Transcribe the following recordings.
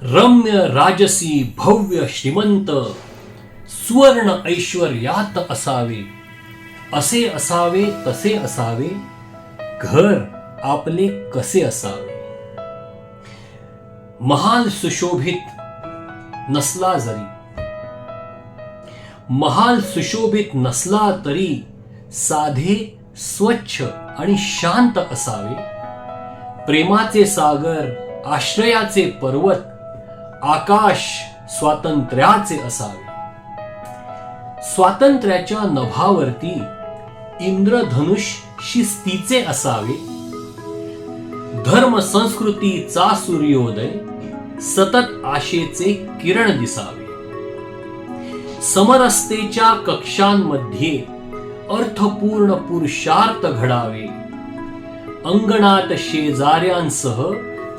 रम्य राजसी भव्य श्रीमंत सुवर्ण ऐश्वर्यात असावे, असे असावे तसे असावे घर आपले कसे असावे. महाल सुशोभित नसला जरी, महाल सुशोभित नसला तरी साधे स्वच्छ आणि शांत असावे. प्रेमाचे सागर आश्रयाचे पर्वत आकाश स्वातंत्र्याचे असावे. स्वातंत्र्याच्या नभावरती इंद्रधनुष शिस्तीचे असावे. धर्म संस्कृतीचा सूर्योदय सतत आशेचे किरण दिसावे. समरसतेच्या कक्षांमध्ये अर्थपूर्ण पुरुषार्थ घडावे. अंगणात शेजाऱ्यांसह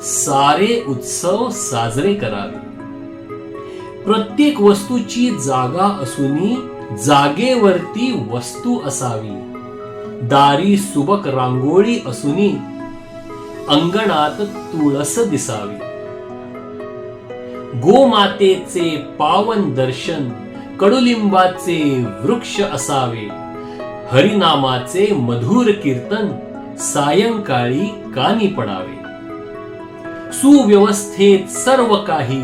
सारे उत्सव साजरे करावे. प्रत्येक वस्तूची जागा असूनी जागेवरती वस्तू असावी. दारी सुबक रांगोळी असूनी अंगणात तुळस दिसावी. गोमातेचे पावन दर्शन कडुलिंबाचे वृक्ष असावे. हरिनामाचे मधुर कीर्तन सायंकाळी कानी पडावे. सुव्यवस्थेत सर्व काही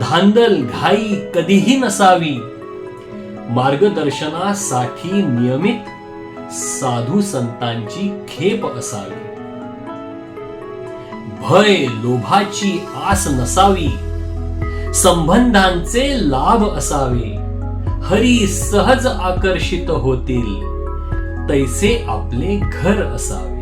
धांदल घाई कधीही नसावी. मार्गदर्शनासाठी नियमित साधू संतांची खेप असावी. भय लोभाची आस नसावी. संबंधांचे लाभ असावे. हरी सहज आकर्षित होतील तैसे आपले घर असावे.